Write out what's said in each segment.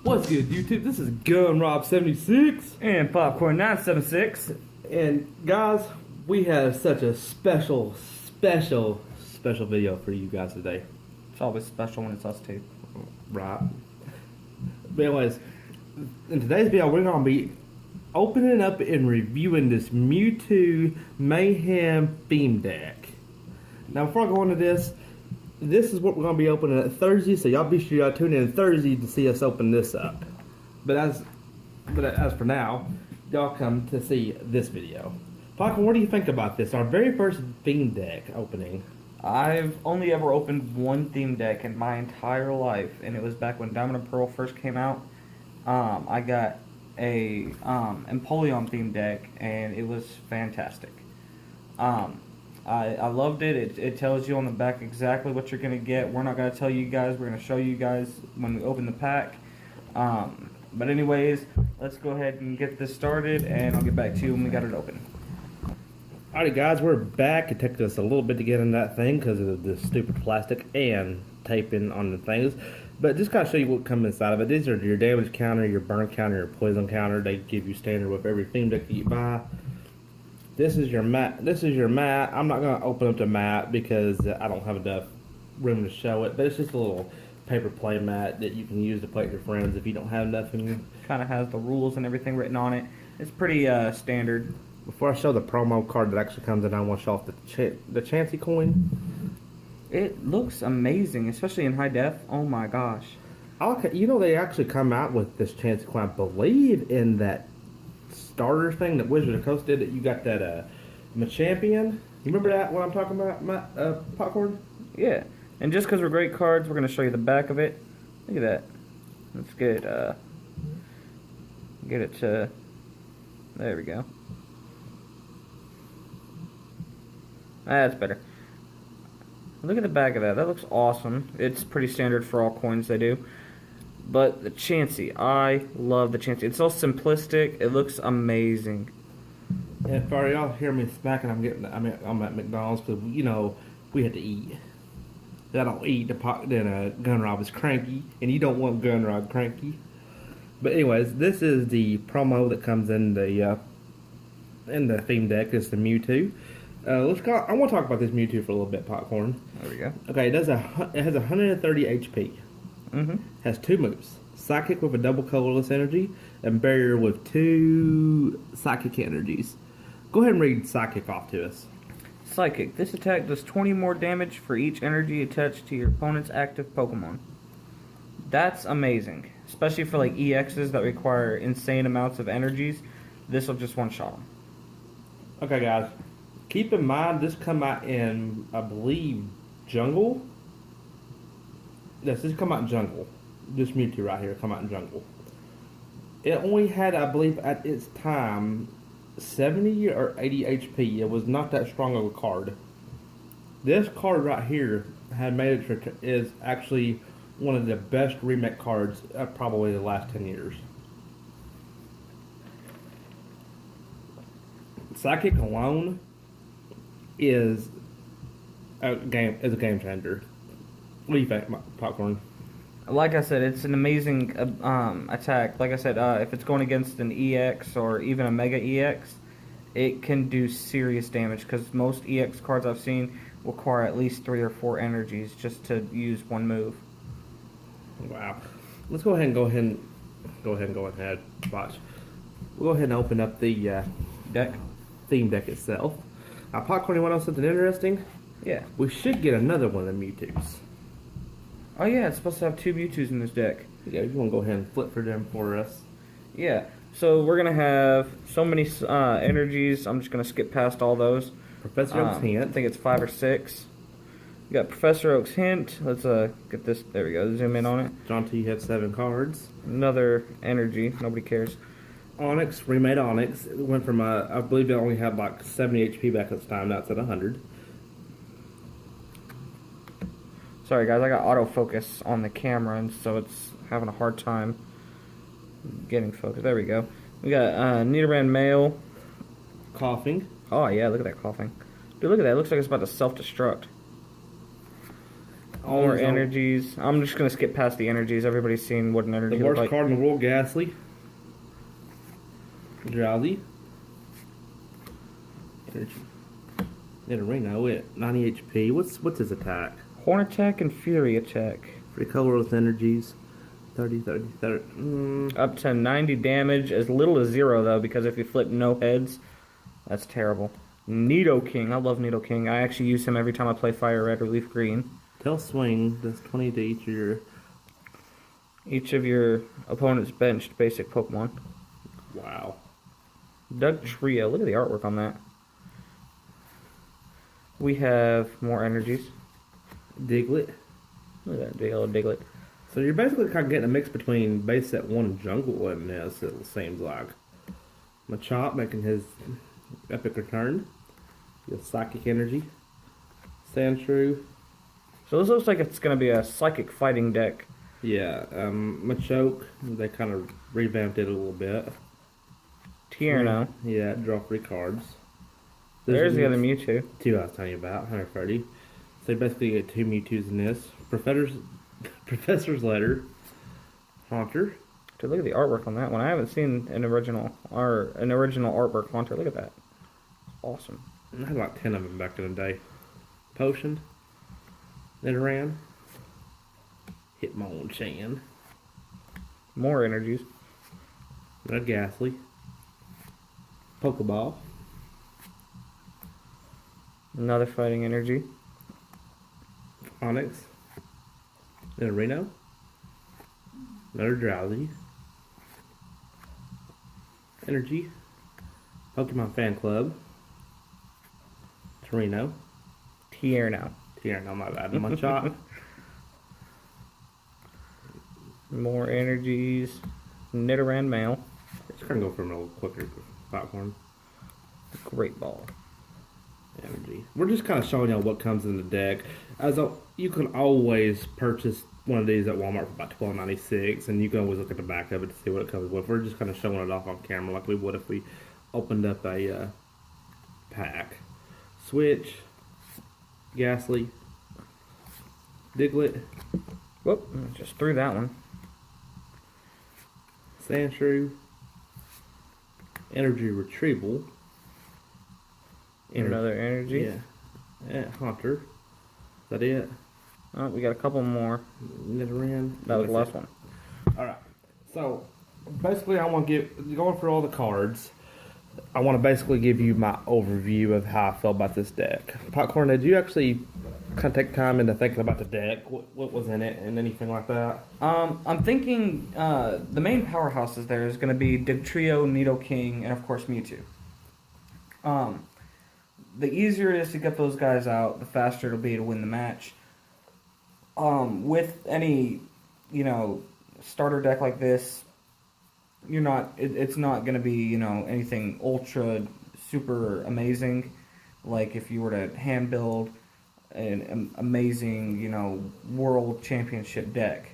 What's good, YouTube? This is Gunrob76 and Popcorn 976. And guys, we have such a special video for you guys today. It's always special when it's us two. Right. But anyways, in today's video, we're going to be opening up and reviewing this Mewtwo Mayhem Theme Deck. Now, before I go into this is what we're going to be opening at Thursday, so y'all be sure to tune in Thursday to see us open this up. But as for now, y'all come to see this video. Popcorn, what do you think about this? Our very first theme deck opening. I've only ever opened one theme deck in my entire life, and it was back when Diamond and Pearl first came out. I got a Empoleon theme deck, and it was fantastic. I loved it. It tells you on the back exactly what you're going to get. We're not going to tell you guys. We're going to show you guys when we open the pack. But anyways, let's go ahead and get this started, and I'll get back to you when we got it open. Alright guys, we're back. It took us a little bit to get in that thing because of the stupid plastic and taping on the things. But just gotta show you what comes inside of it. These are your damage counter, your burn counter, your poison counter. They give you standard with every theme deck that you buy. This is your mat. I'm not gonna open up the mat because I don't have enough room to show it. But it's just a little paper play mat that you can use to play with your friends if you don't have nothing. Kind of has the rules and everything written on it. It's pretty standard. Before I show the promo card that actually comes in, I want to show off the Chansey coin. It looks amazing, especially in high def. Oh my gosh. You know, they actually come out with this Chansey coin, I believe, in that starter thing that Wizard of the Coast did. That you got that Machampion. You remember that? What I'm talking about, Popcorn? Yeah. And just because we're great cards, we're going to show you the back of it. Look at that. Let's get it to. There we go. That's better. Look at the back of that. That looks awesome. It's pretty standard for all coins they do. But the Chansey, I love the Chansey. It's so simplistic. It looks amazing. And for y'all hear me smacking, I'm at McDonald's because you know we had to eat. I don't eat then Gunrob is cranky, and you don't want Gunrob cranky. But anyways, this is the promo that comes in the theme deck. It's the Mewtwo. I want to talk about this Mewtwo for a little bit, Popcorn. There we go. Okay, it has 130 HP. Has 2 moves: Psychic with a double colorless energy, and Barrier with 2 Psychic energies. Go ahead and read Psychic off to us. Psychic. This attack does 20 more damage for each energy attached to your opponent's active Pokemon. That's amazing, especially for like EXs that require insane amounts of energies. This will just one-shot them. Okay, guys. Keep in mind, this come out in, I believe, Jungle. Yes, this come out in Jungle. This Mewtwo right here come out in Jungle. It only had, I believe, at its time, 70 or 80 HP. It was not that strong of a card. This card right here had made it is actually one of the best remake cards of probably the last 10 years. Psychic alone is a game changer. What do you think, Popcorn? Like I said, it's an amazing attack. Like I said, if it's going against an EX or even a Mega EX, it can do serious damage because most EX cards I've seen require at least 3 or 4 energies just to use one move. Wow. Let's go ahead and watch. We'll go ahead and open up the theme deck itself. Popcorn, you want to know something interesting? Yeah. We should get another one of the Mewtwo's. Oh yeah, it's supposed to have 2 Mewtwo's in this deck. Yeah, you want to go ahead and flip for them for us? Yeah. So we're going to have so many energies. I'm just going to skip past all those. Professor Oak's Hint. I think it's 5 or 6. We got Professor Oak's Hint. Let's get this. There we go. Zoom in on it. John T had 7 cards. Another energy. Nobody cares. Onyx, remade Onyx. It went from, I believe it only had like 70 HP back at the time. Now it's at 100. Sorry guys, I got autofocus on the camera, and so it's having a hard time getting focused. There we go. We got Nidoran male. Coughing. Oh yeah, look at that coughing. Dude, look at that. It looks like it's about to self-destruct. More energies. I'm just gonna skip past the energies. Everybody's seen what an energy The looks worst like. card in the world, Ghastly. Drowsy. Energy. Nidorino at 90 HP. What's his attack? Horn attack and fury attack. Free color with energies. 30, 30, 30. Up to 90 damage, as little as 0 though, because if you flip no heads, that's terrible. Nidoking. I love Nidoking. I actually use him every time I play Fire Red or Leaf Green. Tail Swing does 20 to each of your opponent's benched basic Pokemon. Wow. Dugtrio. Look at the artwork on that. We have more energies. Diglett. Look at that big old Diglett. So you're basically kind of getting a mix between base set 1 and jungle in this, it seems like. Machop making his epic return. Your Psychic Energy. Sandshrew. So this looks like it's going to be a psychic fighting deck. Yeah, Machoke, they kind of revamped it a little bit. Tierno. Yeah, draw 3 cards. There's the other Mewtwo. 2 I was telling you about, 130. So you basically get 2 Mewtwo's in this. Professor's Letter. Haunter. Dude, look at the artwork on that one. I haven't seen an original artwork Haunter. Look at that. Awesome. I had like 10 of them back in the day. Potion. Nidoran. Hitmonchan. More energies. Red Ghastly. Pokeball. Another fighting energy. Onyx. Nidorino. Another Drowsy. Energy. Pokemon Fan Club. Torino. Tierno. Tierno, my bad. Machop. More energies. Nidoran male. Just gonna go for a little quicker platform. Great ball. Energy. We're just kind of showing y'all what comes in the deck. You can always purchase one of these at Walmart for about $12.96, and you can always look at the back of it to see what it comes with. We're just kind of showing it off on camera like we would if we opened up a pack. Switch. Ghastly. Diglett. Whoop! Just threw that one. Sandshrew. Energy Retrieval. Another energy. Yeah. Haunter. Is that it? Oh, we got a couple more. Nidoran. That was the last one. Alright. So, basically I want to going through all the cards, I want to basically give you my overview of how I feel about this deck. Popcorn, did you actually kind of take time into thinking about the deck? What was in it and anything like that? I'm thinking the main powerhouses there is going to be Dugtrio, Nidoking, and of course Mewtwo. The easier it is to get those guys out, the faster it'll be to win the match. With any, starter deck like this, it's not going to be, anything ultra super amazing. Like if you were to hand build an amazing, world championship deck.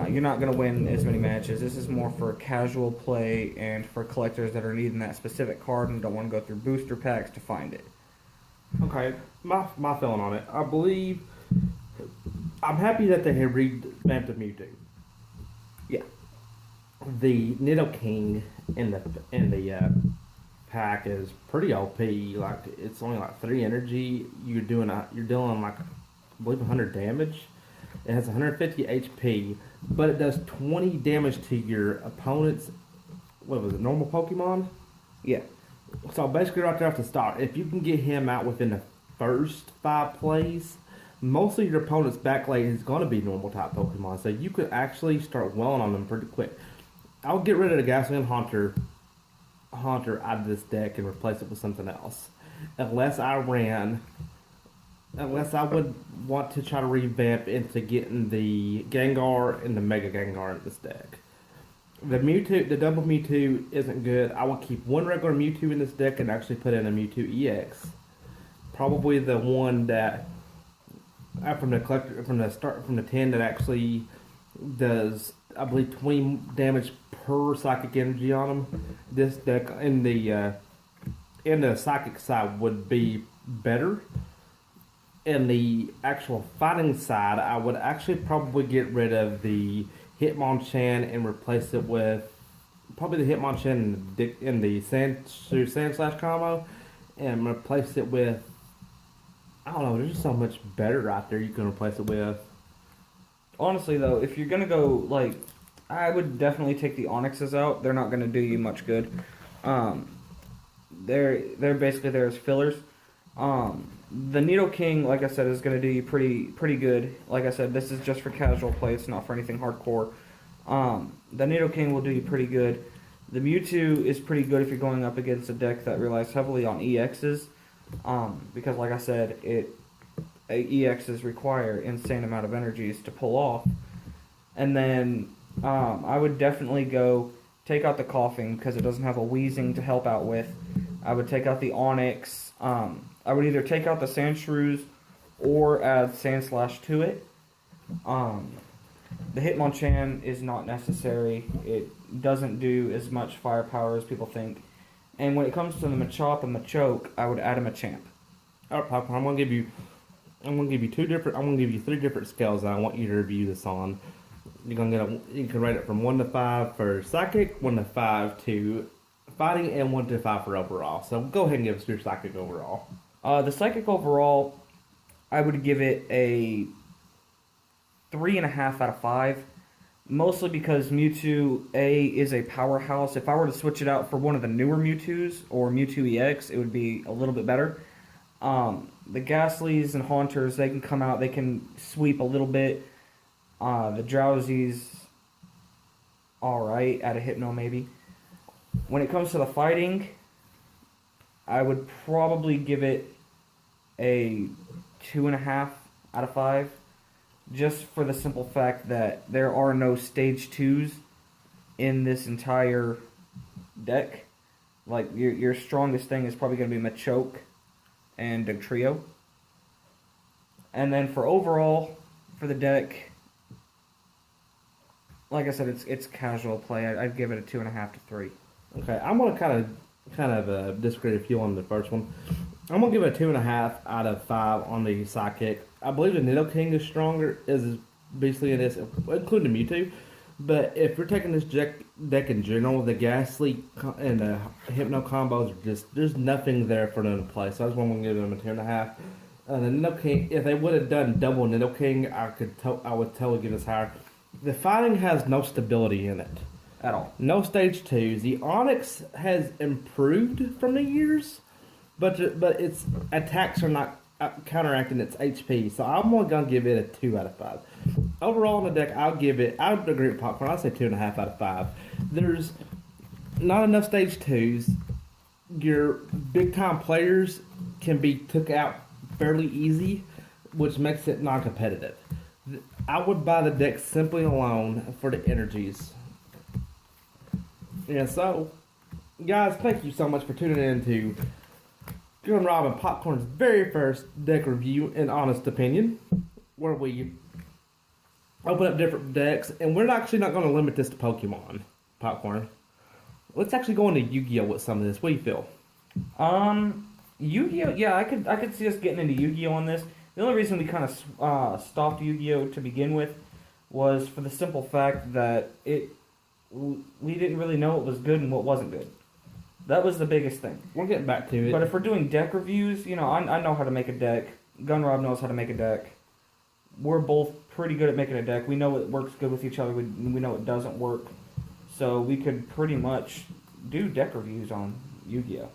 You're not going to win as many matches. This is more for casual play and for collectors that are needing that specific card and don't want to go through booster packs to find it. Okay, my feeling on it. I believe I'm happy that they have revamped the Mewtwo. Yeah. The Nidoking in the pack is pretty OP. Like it's only like 3 energy. You're dealing like I believe 100 damage. It has 150 HP, but it does 20 damage to your opponent's, what was it, normal Pokemon? Yeah. So basically right there off the start, if you can get him out within the first 5 plays, most of your opponent's backlane is going to be normal type Pokemon. So you could actually start welling on them pretty quick. I'll get rid of the Gasoline Haunter out of this deck and replace it with something else. Unless I would want to try to revamp into getting the Gengar and the Mega Gengar in this deck. The Mewtwo, the double Mewtwo isn't good. I will keep one regular Mewtwo in this deck and actually put in a Mewtwo EX. Probably the one that from the 10 that actually does, I believe, 20 damage per psychic energy on them. This deck in the psychic side would be better. in the actual fighting side, I would actually probably get rid of the Hitmonchan and replace it with probably the Hitmonchan in the Sand Slash combo, and replace it with, I don't know. There's just so much better right there you can replace it with. Honestly, though, if you're gonna go like, I would definitely take the Onyxes out. They're not gonna do you much good. They're basically there as fillers. The Nidoking, like I said, is gonna do you pretty good. Like I said, this is just for casual play. It's not for anything hardcore. The Nidoking will do you pretty good. The Mewtwo is pretty good if you're going up against a deck that relies heavily on EXs. Because like I said, EXs require insane amount of energies to pull off. And then I would definitely go take out the Coughing because it doesn't have a Wheezing to help out with. I would take out the Onyx. I would either take out the Sandshrews or add Sandslash to it. The Hitmonchan is not necessary. It doesn't do as much firepower as people think. And when it comes to the Machop and Machoke, I would add a Machamp. Alright, Popcorn, I'm gonna give you three different scales that I want you to review this on. You can rate it from 1 to 5 for Psychic, 1 to 5 to Fighting, and 1 to 5 for overall. So go ahead and give us your Psychic overall. The Psychic overall, I would give it a 3.5 out of 5. Mostly because Mewtwo A is a powerhouse. If I were to switch it out for one of the newer Mewtwo's or Mewtwo EX, it would be a little bit better. The Ghastlies and Haunters, they can come out, they can sweep a little bit. The Drowsies, alright, at a Hypno maybe. When it comes to the Fighting, I would probably give it a 2.5 out of 5. Just for the simple fact that there are no Stage 2s in this entire deck. Like, your strongest thing is probably going to be Machoke and Dugtrio. And then for overall, for the deck, like I said, it's casual play. I'd give it a 2.5 to 3. Okay, I'm gonna kind of disagree with you on the first one. I'm gonna give it a 2.5 out of 5 on the Psychic. I believe the Nidoking is stronger, is basically in this, including the Mewtwo. But if we're taking this deck in general, the Ghastly and the Hypno combos are just, there's nothing there for them to play. So I just want to give them a 2.5. The Nidoking, if they would have done double Nidoking, I would totally give this higher. The Fighting has no stability in it At all. No Stage 2s. The Onyx has improved from the years, but its attacks are not counteracting its HP. So I'm only going to give it a 2 out of 5. Overall in the deck, I would agree with Popcorn. I'd say 2.5 out of 5. There's not enough Stage 2s. Your big time players can be took out fairly easy, which makes it non-competitive. I would buy the deck simply alone for the energies. And so, guys, thank you so much for tuning in to Gunrob and Popcorn's very first deck review and honest opinion, where we open up different decks, and we're actually not going to limit this to Pokemon, Popcorn. Let's actually go into Yu-Gi-Oh with some of this. What do you feel? Yu-Gi-Oh, yeah, I could see us getting into Yu-Gi-Oh on this. The only reason we kind of stopped Yu-Gi-Oh to begin with was for the simple fact that we didn't really know what was good and what wasn't good. That was the biggest thing. We're getting back to it. But if we're doing deck reviews, you know, I know how to make a deck. Gunrob knows how to make a deck. We're both pretty good at making a deck. We know what works good with each other. We know what doesn't work. So we could pretty much do deck reviews on Yu-Gi-Oh.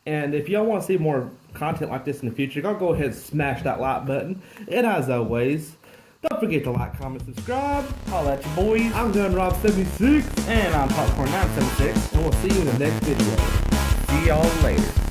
And if y'all want to see more content like this in the future, go ahead and smash that like button. And as always, don't forget to like, comment, subscribe. Holla at you boys. I'm Gunrob76. And I'm Popcorn976. And we'll see you in the next video. See y'all later.